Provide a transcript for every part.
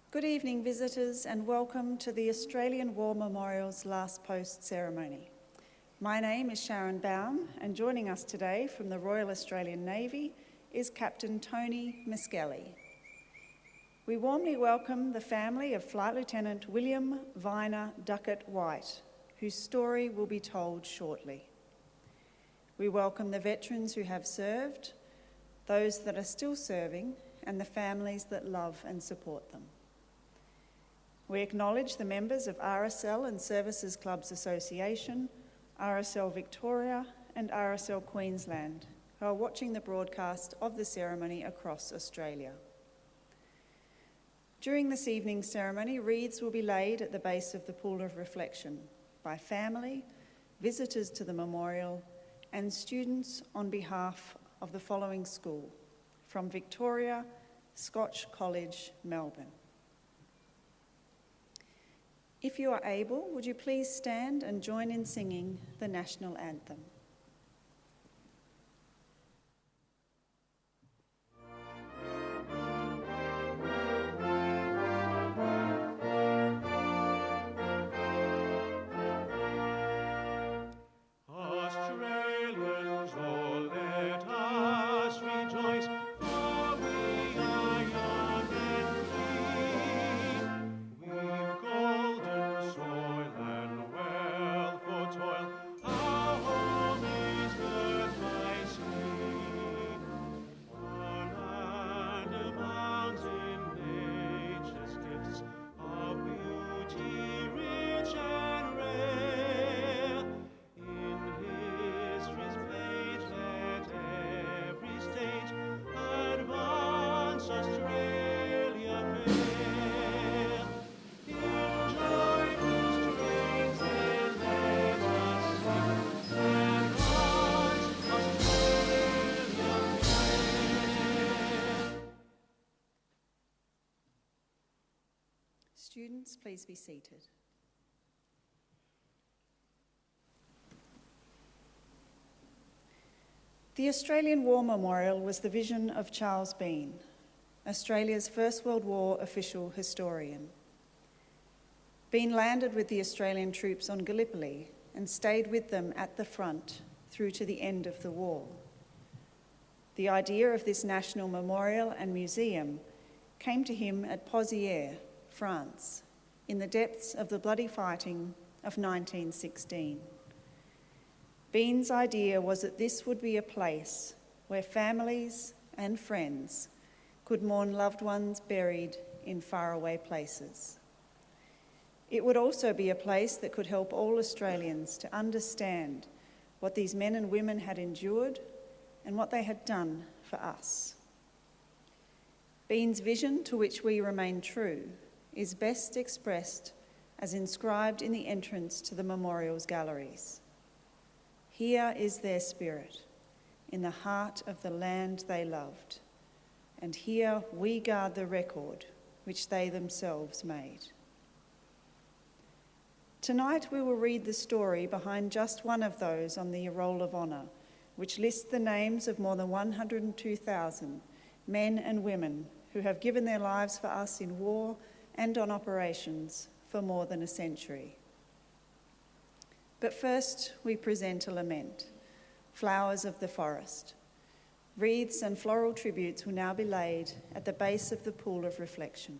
Good evening, visitors, and welcome to the Australian War Memorial's Last Post ceremony. My name is Sharon Baum, and joining us today from the Royal Australian Navy is Captain Tony Miskelly. We warmly welcome the family of Flight Lieutenant William Vyner Duckett White, whose story will be told shortly. We welcome the veterans who have served, those that are still serving, and the families that love and support them. We acknowledge the members of RSL and Services Clubs Association, RSL Victoria and RSL Queensland, who are watching the broadcast of the ceremony across Australia. During this evening's ceremony, wreaths will be laid at the base of the Pool of Reflection by family, visitors to the memorial, and students on behalf of the following school: from Victoria, Scotch College, Melbourne. If you are able, would you please stand and join in singing the national anthem? Students, please be seated. The Australian War Memorial was the vision of Charles Bean, Australia's First World War official historian. Bean landed with the Australian troops on Gallipoli and stayed with them at the front through to the end of the war. The idea of this national memorial and museum came to him at Pozières, France, in the depths of the bloody fighting of 1916. Bean's idea was that this would be a place where families and friends could mourn loved ones buried in faraway places. It would also be a place that could help all Australians to understand what these men and women had endured and what they had done for us. Bean's vision, to which we remain true, is best expressed as inscribed in the entrance to the memorial's galleries. Here is their spirit, in the heart of the land they loved, and here we guard the record which they themselves made. Tonight we will read the story behind just one of those on the Roll of Honour, which lists the names of more than 102,000 men and women who have given their lives for us in war and on operations for more than a century. But first, we present a lament, Flowers of the Forest. Wreaths and floral tributes will now be laid at the base of the Pool of Reflection.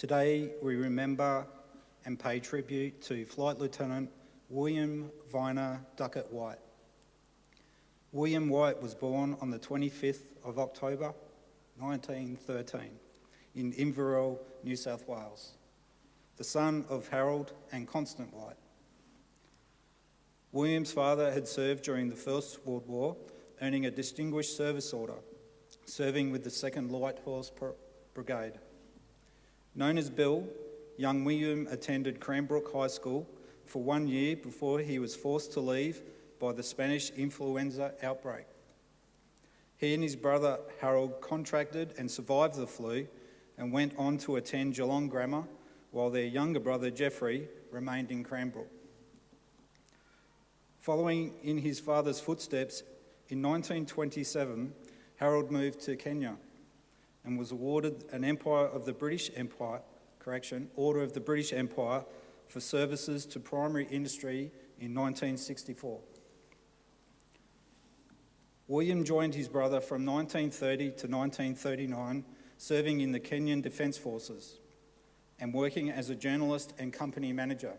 Today we remember and pay tribute to Flight Lieutenant William Vyner Duckett White. William White was born on the 25th of October 1913 in Inverell, New South Wales, the son of Harold and Constance White. William's father had served during the First World War, earning a Distinguished Service Order, serving with the 2nd Light Horse Brigade. Known as Bill, young William attended Cranbrook High School for 1 year before he was forced to leave by the Spanish influenza outbreak. He and his brother Harold contracted and survived the flu and went on to attend Geelong Grammar, while their younger brother Jeffrey remained in Cranbrook. Following in his father's footsteps, in 1927, Harold moved to Kenya and was awarded an Order of the British Empire for services to primary industry in 1964. William joined his brother from 1930 to 1939, serving in the Kenyan Defence Forces and working as a journalist and company manager,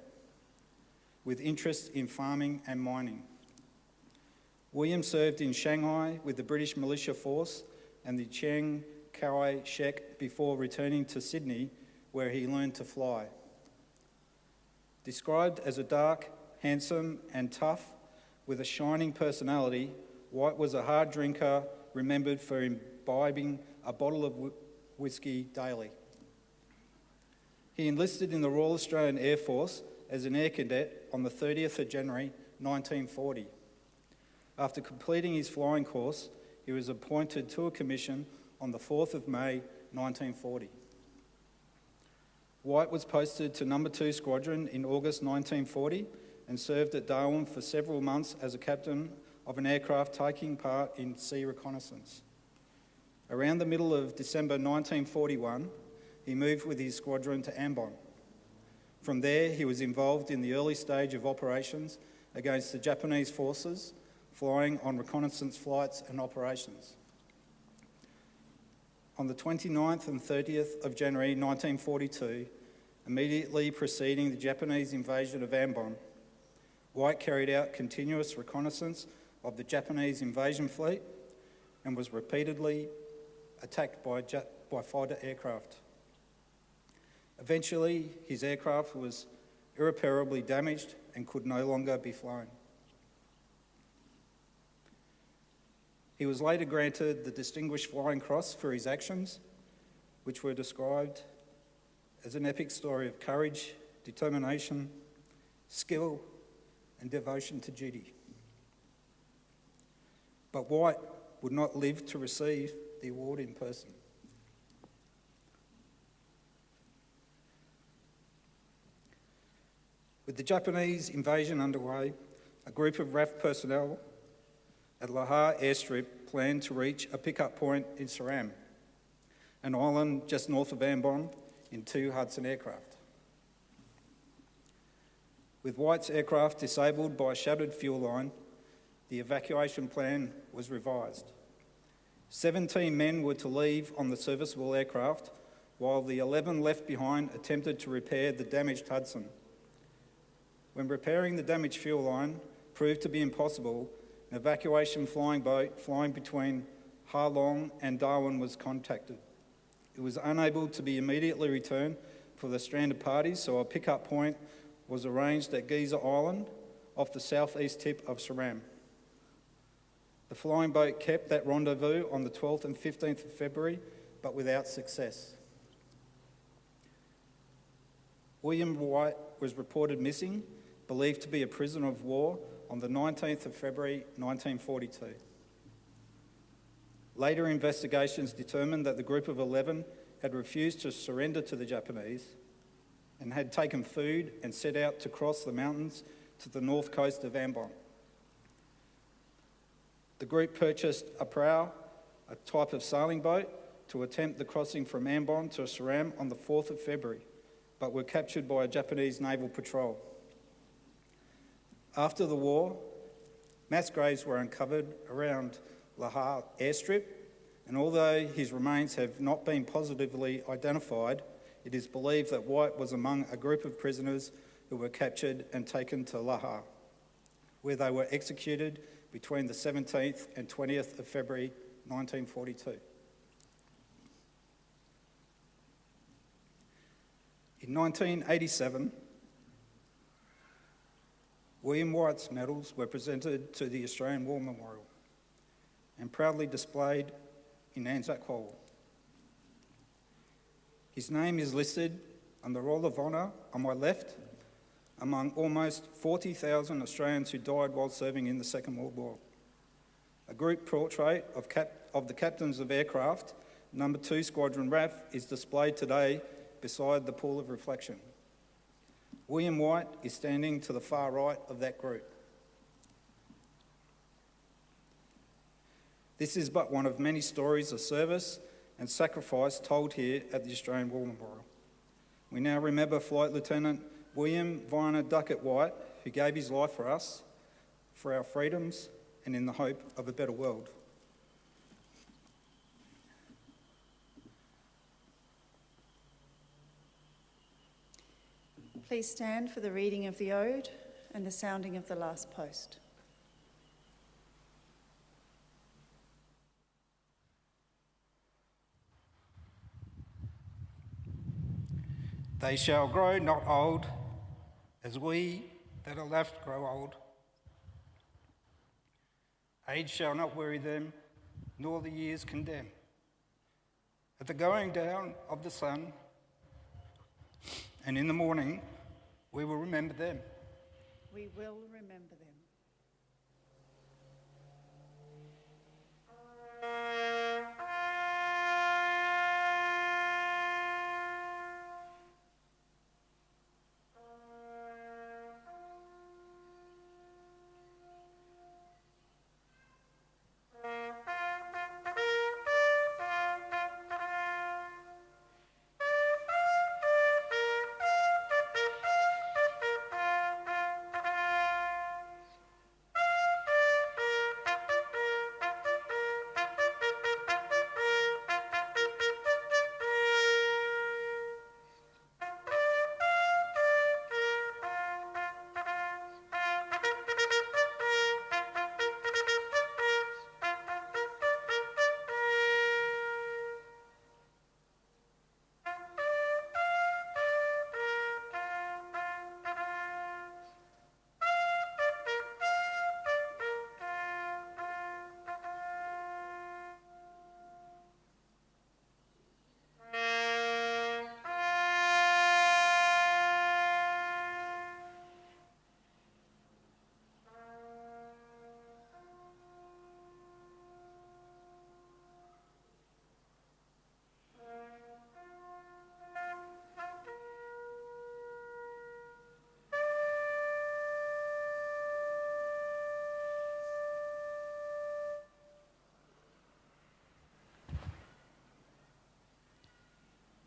with interests in farming and mining. William served in Shanghai with the British Militia Force and the Chiang Kai-shek before returning to Sydney, where he learned to fly. Described as a dark, handsome and tough with a shining personality, White was a hard drinker, remembered for imbibing a bottle of whiskey daily. He enlisted in the Royal Australian Air Force as an air cadet on the 30th of January 1940. After completing his flying course, he was appointed to a commission on the 4th of May 1940. White was posted to No. 2 Squadron in August 1940 and served at Darwin for several months as a captain of an aircraft taking part in sea reconnaissance. Around the middle of December 1941, he moved with his squadron to Ambon. From there, he was involved in the early stage of operations against the Japanese forces, flying on reconnaissance flights and operations. On the 29th and 30th of January 1942, immediately preceding the Japanese invasion of Ambon, White carried out continuous reconnaissance of the Japanese invasion fleet and was repeatedly attacked by fighter aircraft. Eventually, his aircraft was irreparably damaged and could no longer be flown. He was later granted the Distinguished Flying Cross for his actions, which were described as an epic story of courage, determination, skill, and devotion to duty. But White would not live to receive the award in person. With the Japanese invasion underway, a group of RAF personnel at Lahar airstrip planned to reach a pickup point in Saram, an island just north of Ambon, in 2 Hudson aircraft. With White's aircraft disabled by a shattered fuel line, the evacuation plan was revised. 17 men were to leave on the serviceable aircraft, while the 11 left behind attempted to repair the damaged Hudson. When repairing the damaged fuel line proved to be impossible, an evacuation flying boat flying between Ha Long and Darwin was contacted. It was unable to be immediately returned for the stranded parties, so a pickup point was arranged at Giza Island off the southeast tip of Saram. The flying boat kept that rendezvous on the 12th and 15th of February, but without success. William White was reported missing, believed to be a prisoner of war, on the 19th of February 1942. Later investigations determined that the group of 11 had refused to surrender to the Japanese and had taken food and set out to cross the mountains to the north coast of Ambon. The group purchased a prow, a type of sailing boat, to attempt the crossing from Ambon to Saram on the 4th of February, but were captured by a Japanese naval patrol. After the war, mass graves were uncovered around Lahar airstrip, and although his remains have not been positively identified, it is believed that White was among a group of prisoners who were captured and taken to Lahore, where they were executed between the 17th and 20th of February 1942. In 1987, William White's medals were presented to the Australian War Memorial and proudly displayed in Anzac Hall. His name is listed on the Roll of Honour on my left among almost 40,000 Australians who died while serving in the Second World War. A group portrait of the captains of aircraft, No. 2 Squadron RAF, is displayed today beside the pool of reflection. William White is standing to the far right of that group. This is but one of many stories of service and sacrifice told here at the Australian War Memorial. We now remember Flight Lieutenant William Vyner Duckett White, who gave his life for us, for our freedoms, and in the hope of a better world. Please stand for the reading of the Ode and the sounding of the last post. They shall grow not old, as we that are left grow old. Age shall not weary them, nor the years condemn. At the going down of the sun, and in the morning, we will remember them. We will remember them.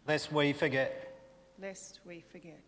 Lest we forget. Lest we forget.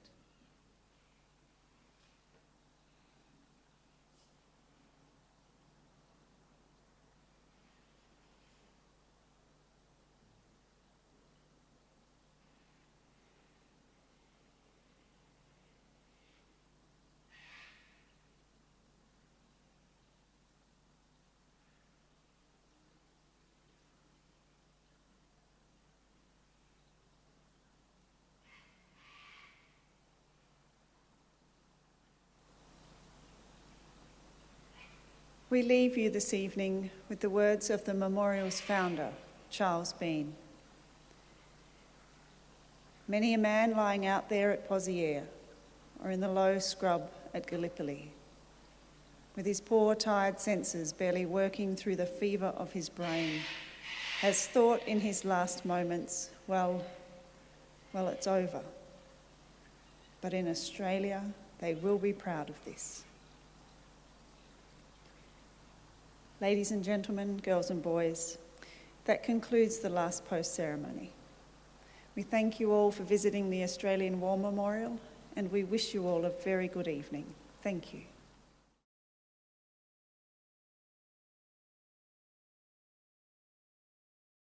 We leave you this evening with the words of the memorial's founder, Charles Bean. Many a man lying out there at Pozieres or in the low scrub at Gallipoli, with his poor, tired senses barely working through the fever of his brain, has thought in his last moments, well, it's over. But in Australia, they will be proud of this. Ladies and gentlemen, girls and boys, that concludes the last post ceremony. We thank you all for visiting the Australian War Memorial, and we wish you all a very good evening. Thank you.